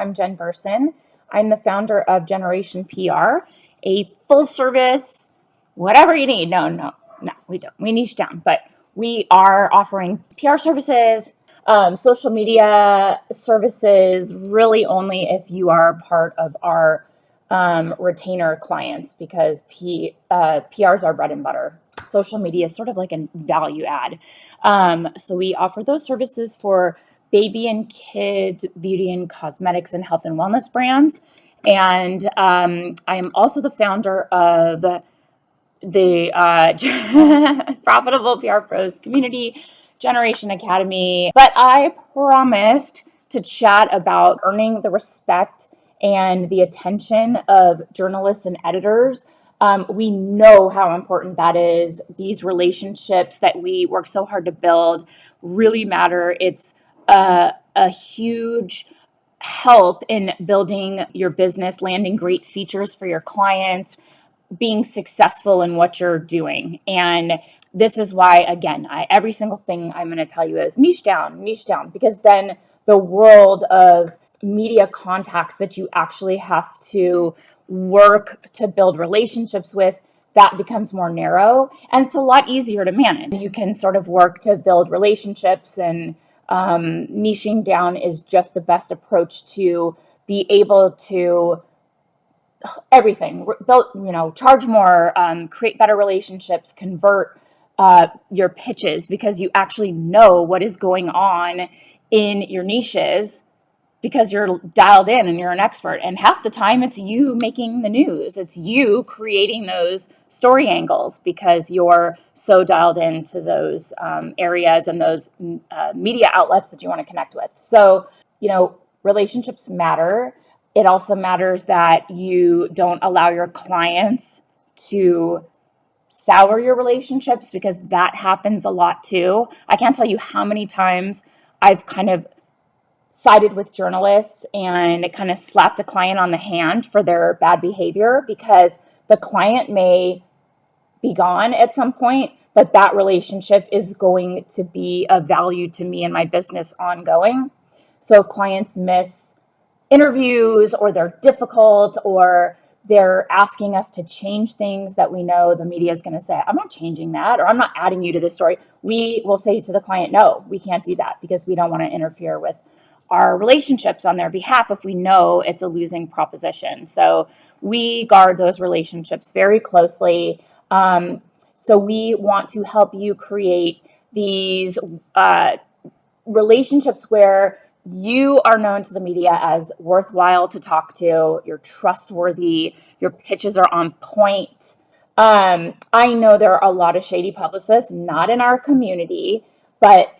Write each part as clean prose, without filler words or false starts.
I'm Jen Burson. I'm the founder of Generation PR, a full service, whatever you need. No, we don't. We niche down, but we are offering PR services, social media services, really only if you are part of our retainer clients, because PR is our bread and butter. Social media is sort of like a value add. So we offer those services for baby and kids, beauty and cosmetics, and health and wellness brands. And I am also the founder of the Profitable PR Pros Community Generation Academy. But I promised to chat about earning the respect and the attention of journalists and editors. We know how important that is. These relationships that we work so hard to build really matter. It's a huge help in building your business, landing great features for your clients, being successful in what you're doing. And this is why, again, every single thing I'm going to tell you is niche down, because then the world of media contacts that you actually have to work to build relationships with, that becomes more narrow, and it's a lot easier to manage. You can sort of work to build relationships, and niching down is just the best approach to be able to everything, build, charge more, create better relationships, convert your pitches, because you actually know what is going on in your niches, because you're dialed in and you're an expert. And half the time it's you making the news. It's you creating those story angles because you're so dialed into those areas and those media outlets that you want to connect with. So, relationships matter. It also matters that you don't allow your clients to sour your relationships, because that happens a lot too. I can't tell you how many times I've kind of sided with journalists and kind of slapped a client on the hand for their bad behavior, because the client may be gone at some point, but that relationship is going to be of value to me and my business ongoing. So if clients miss interviews, or they're difficult, or they're asking us to change things that we know the media is going to say, I'm not changing that, or I'm not adding you to this story, we will say to the client, no, we can't do that, because we don't want to interfere with our relationships on their behalf if we know it's a losing proposition. So we guard those relationships very closely. So we want to help you create these relationships where you are known to the media as worthwhile to talk to, you're trustworthy, your pitches are on point. I know there are a lot of shady publicists, not in our community, but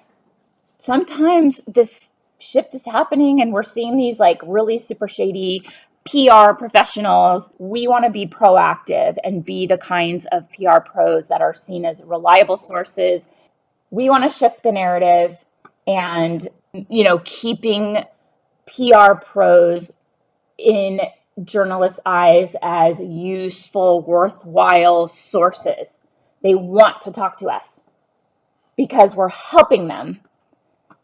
sometimes this shift is happening and we're seeing these like really super shady PR professionals. We want to be proactive and be the kinds of PR pros that are seen as reliable sources. We want to shift the narrative and keeping PR pros in journalists' eyes as useful, worthwhile sources. They want to talk to us because we're helping them.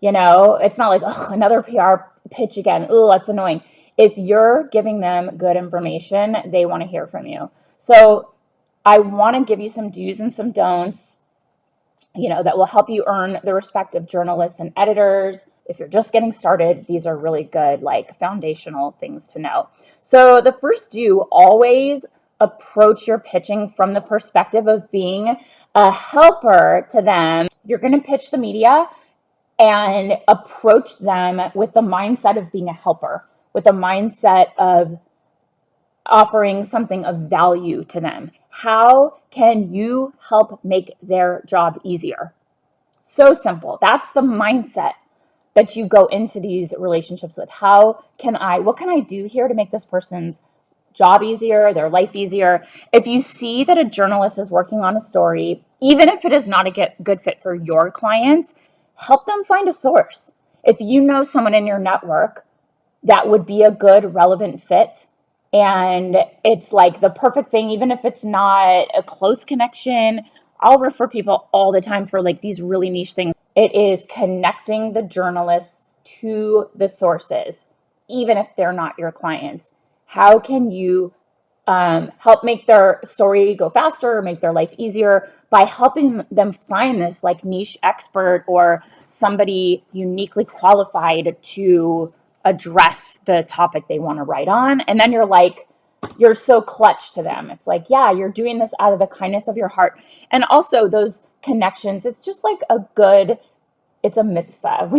It's not like, another PR pitch again. Oh, that's annoying. If you're giving them good information, they want to hear from you. So I want to give you some do's and some don'ts, that will help you earn the respect of journalists and editors. If you're just getting started, these are really good, like foundational things to know. So the first do, always approach your pitching from the perspective of being a helper to them. You're going to pitch the media and approach them with the mindset of being a helper, with the mindset of offering something of value to them. How can you help make their job easier? So simple. That's the mindset that you go into these relationships with. What can I do here to make this person's job easier, their life easier? If you see that a journalist is working on a story, even if it is not a good fit for your clients, help them find a source. If you know someone in your network that would be a good, relevant fit, and it's like the perfect thing, even if it's not a close connection, I'll refer people all the time for like these really niche things. It is connecting the journalists to the sources. even if they're not your clients? How can you help make their story go faster or make their life easier by helping them find this like niche expert or somebody uniquely qualified to address the topic they want to write on? And then you're so clutch to them. It's like, yeah, you're doing this out of the kindness of your heart. And also those connections, it's just like it's a mitzvah,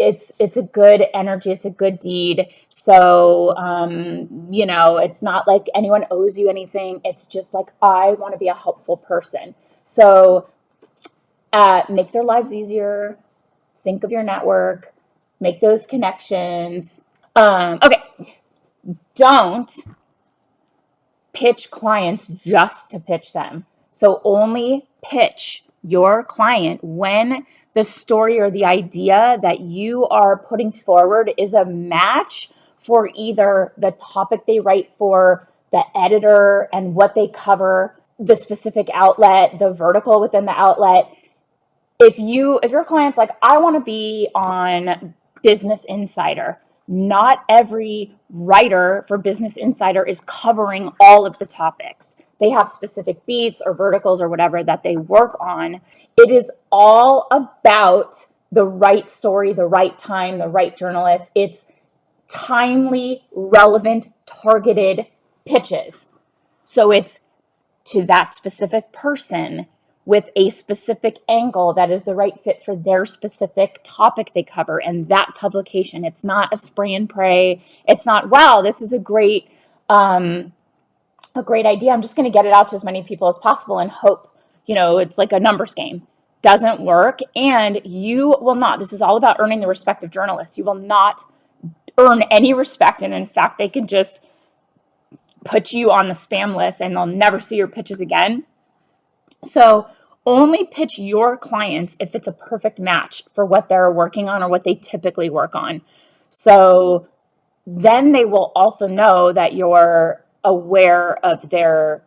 it's a good energy, it's a good deed. So it's not like anyone owes you anything. It's just like, I want to be a helpful person. So make their lives easier, think of your network, make those connections. Okay, don't pitch clients just to pitch them. So only pitch your client when the story or the idea that you are putting forward is a match for either the topic they write for, the editor and what they cover, the specific outlet, the vertical within the outlet. If your client's like, I want to be on Business Insider, not every writer for Business Insider is covering all of the topics. They have specific beats or verticals or whatever that they work on. It is all about the right story, the right time, the right journalist. It's timely, relevant, targeted pitches. So it's to that specific person with a specific angle that is the right fit for their specific topic they cover and that publication. It's not a spray and pray. It's not, wow, this is a great idea. I'm just going to get it out to as many people as possible and hope, it's like a numbers game. Doesn't work. And you will not, this is all about earning the respect of journalists. You will not earn any respect. And in fact, they can just put you on the spam list and they'll never see your pitches again. So only pitch your clients if it's a perfect match for what they're working on or what they typically work on. So then they will also know that you're aware of their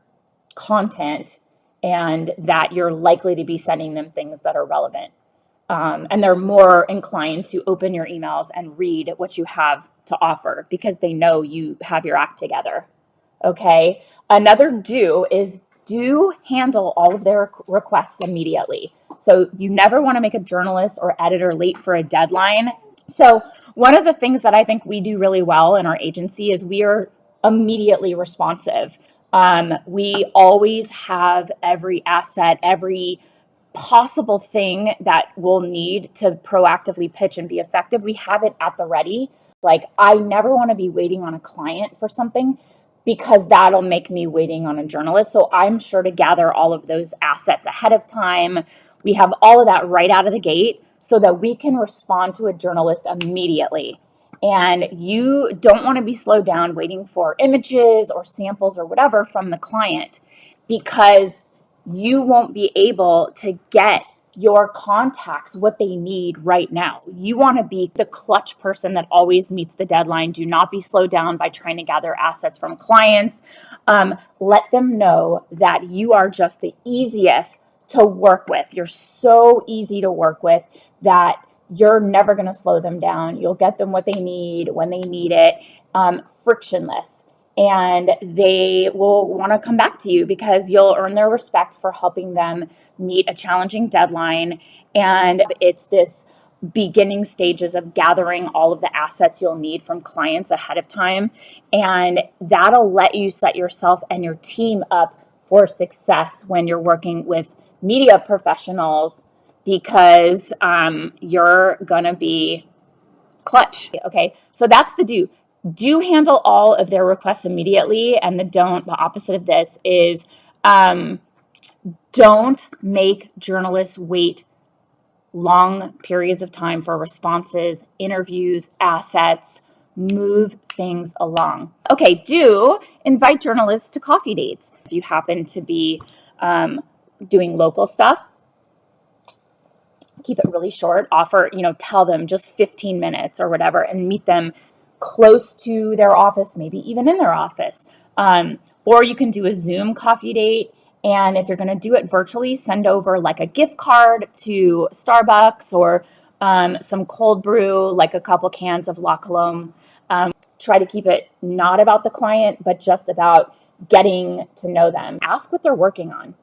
content and that you're likely to be sending them things that are relevant. And they're more inclined to open your emails and read what you have to offer because they know you have your act together. Okay. Another do handle all of their requests immediately. So you never want to make a journalist or editor late for a deadline. So one of the things that I think we do really well in our agency is we are immediately responsive. We always have every asset, every possible thing that we'll need to proactively pitch and be effective. We have it at the ready. Like, I never want to be waiting on a client for something because that'll make me waiting on a journalist. So I'm sure to gather all of those assets ahead of time. We have all of that right out of the gate so that we can respond to a journalist immediately. And you don't want to be slowed down waiting for images or samples or whatever from the client because you won't be able to get your contacts what they need right now. You want to be the clutch person that always meets the deadline. Do not be slowed down by trying to gather assets from clients. Let them know that you are just the easiest to work with. You're so easy to work with that you're never going to slow them down. You'll get them what they need when they need it, frictionless. And they will want to come back to you because you'll earn their respect for helping them meet a challenging deadline. And it's this beginning stages of gathering all of the assets you'll need from clients ahead of time. And that'll let you set yourself and your team up for success when you're working with media professionals because you're going to be clutch. Okay, so that's the do. Do handle all of their requests immediately. And the don't, the opposite of this is don't make journalists wait long periods of time for responses, interviews, assets. Move things along. Okay, do invite journalists to coffee dates. If you happen to be doing local stuff, keep it really short. Offer, tell them just 15 minutes or whatever and meet them close to their office, maybe even in their office. Or you can do a Zoom coffee date. And if you're going to do it virtually, send over like a gift card to Starbucks or some cold brew, like a couple cans of La Colombe. Try to keep it not about the client, but just about getting to know them. Ask what they're working on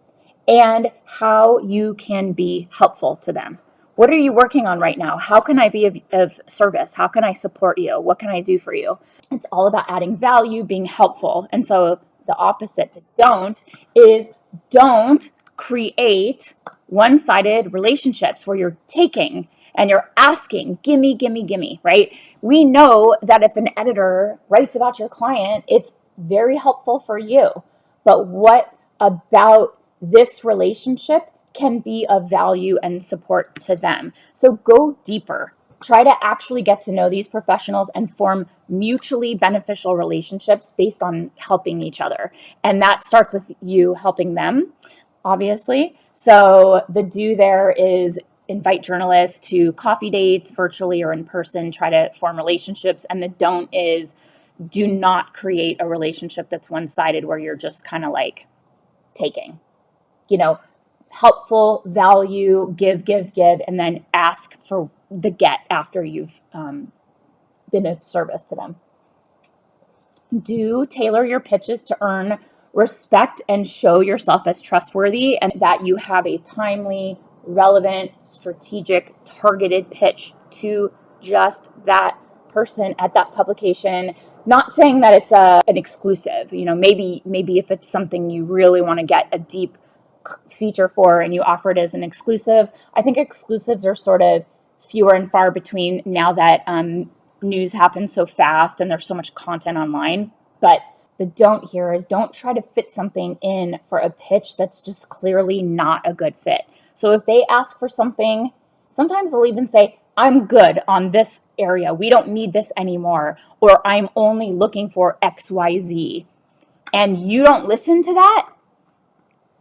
and how you can be helpful to them. What are you working on right now? How can I be of service? How can I support you? What can I do for you? It's all about adding value, being helpful. And so the opposite, the don't create one-sided relationships where you're taking and you're asking, gimme, gimme, gimme, right? We know that if an editor writes about your client, it's very helpful for you. But what about this relationship can be of value and support to them? So go deeper. Try to actually get to know these professionals and form mutually beneficial relationships based on helping each other. And that starts with you helping them, obviously. So the do there is invite journalists to coffee dates, virtually or in person, try to form relationships. And the don't is do not create a relationship that's one-sided where you're just kind of like taking, helpful, value, give, and then ask for the get after you've been of service to them. Do tailor your pitches to earn respect and show yourself as trustworthy and that you have a timely, relevant, strategic, targeted pitch to just that person at that publication. Not saying that it's an exclusive, maybe if it's something you really want to get a deep feature for and you offer it as an exclusive. I think exclusives are sort of fewer and far between now that news happens so fast and there's so much content online. But the don't here is don't try to fit something in for a pitch that's just clearly not a good fit. So if they ask for something, sometimes they'll even say, I'm good on this area. We don't need this anymore. Or I'm only looking for XYZ. And you don't listen to that,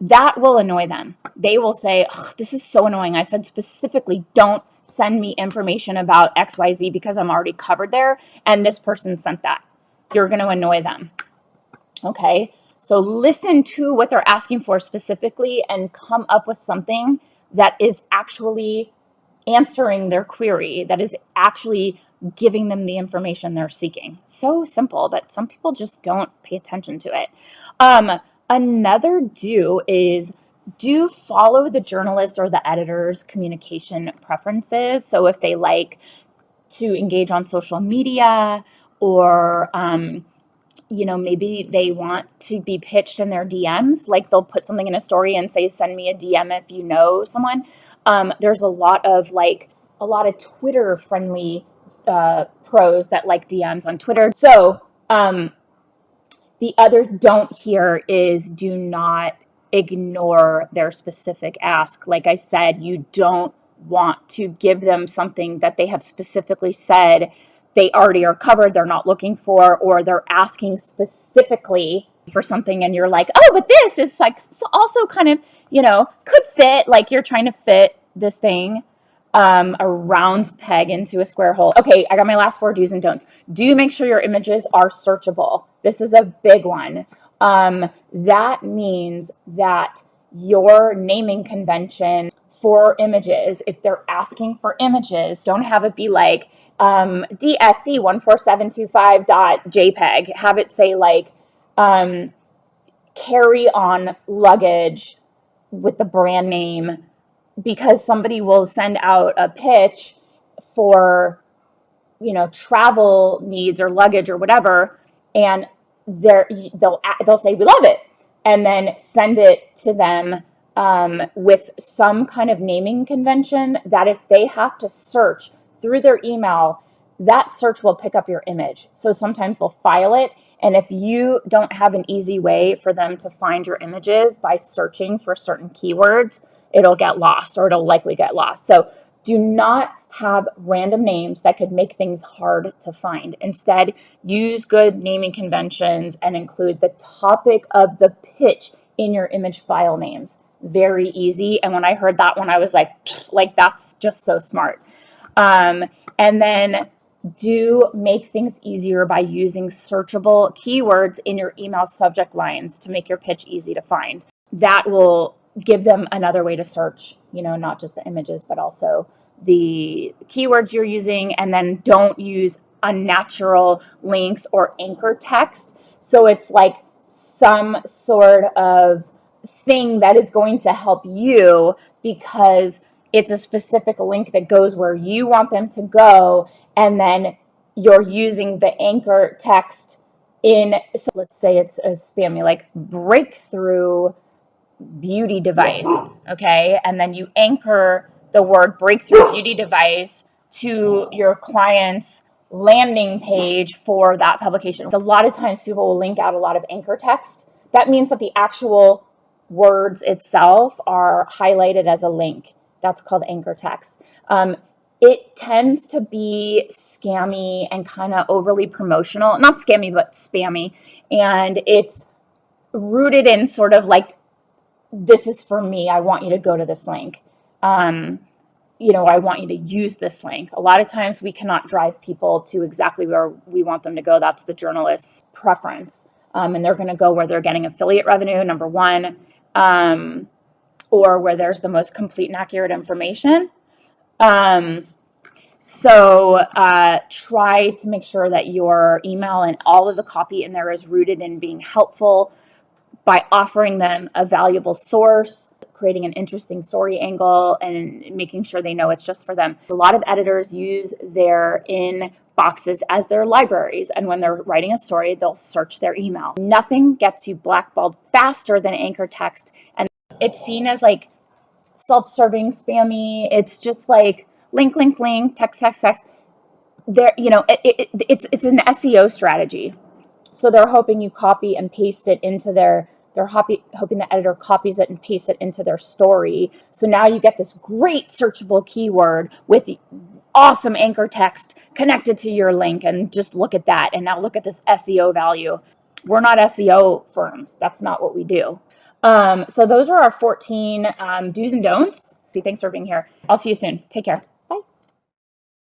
that will annoy them. They will say, this is so annoying. I said specifically, don't send me information about XYZ because I'm already covered there. And this person sent that. You're going to annoy them. Okay. So listen to what they're asking for specifically and come up with something that is actually answering their query, that is actually giving them the information they're seeking. So simple, but some people just don't pay attention to it. Another do is do follow the journalist or the editor's communication preferences. So if they like to engage on social media or, maybe they want to be pitched in their DMs, like they'll put something in a story and say, send me a DM if you know someone. There's a lot of Twitter friendly pros that like DMs on Twitter. So, the other don't here is do not ignore their specific ask. Like I said, you don't want to give them something that they have specifically said they already are covered, they're not looking for, or they're asking specifically for something and you're like, oh, but this is like also kind of, could fit, like you're trying to fit this thing, a round peg into a square hole. Okay, I got my last 4 do's and don'ts. Do make sure your images are searchable. This is a big one. That means that your naming convention for images, if they're asking for images, don't have it be like DSC14725.jpg. Have it say like carry on luggage with the brand name, because somebody will send out a pitch for, travel needs or luggage or whatever, and they'll say, we love it, and then send it to them with some kind of naming convention that if they have to search through their email, that search will pick up your image. So sometimes they'll file it. And if you don't have an easy way for them to find your images by searching for certain keywords, it'll get lost, or it'll likely get lost. So do not have random names that could make things hard to find. Instead, use good naming conventions and include the topic of the pitch in your image file names. Very easy. And when I heard that one, I was like that's just so smart. And then do make things easier by using searchable keywords in your email subject lines to make your pitch easy to find. That will give them another way to search, not just the images, but also the keywords you're using, and then don't use unnatural links or anchor text. So it's like some sort of thing that is going to help you because it's a specific link that goes where you want them to go, and then you're using the anchor text in, so let's say it's a spammy, like breakthrough beauty device, okay? And then you anchor the word breakthrough beauty device to your client's landing page for that publication. So a lot of times people will link out a lot of anchor text. That means that the actual words itself are highlighted as a link. That's called anchor text. It tends to be scammy and kind of overly promotional, not scammy, but spammy. And it's rooted in sort of like, this is for me. I want you to go to this link. I want you to use this link. A lot of times we cannot drive people to exactly where we want them to go. That's the journalist's preference. And they're going to go where they're getting affiliate revenue, number one, or where there's the most complete and accurate information. So try to make sure that your email and all of the copy in there is rooted in being helpful by offering them a valuable source, creating an interesting story angle, and making sure they know it's just for them. A lot of editors use their inboxes as their libraries, and when they're writing a story, they'll search their email. Nothing gets you blackballed faster than anchor text, and it's seen as like self-serving, spammy. It's just like link, link, link, text, text, text. There, it's an SEO strategy. So they're hoping you copy and paste it into they're hoping the editor copies it and pastes it into their story. So now you get this great searchable keyword with the awesome anchor text connected to your link, and just look at that. And now look at this SEO value. We're not SEO firms. That's not what we do. So those are our 14 do's and don'ts. Thanks for being here. I'll see you soon. Take care.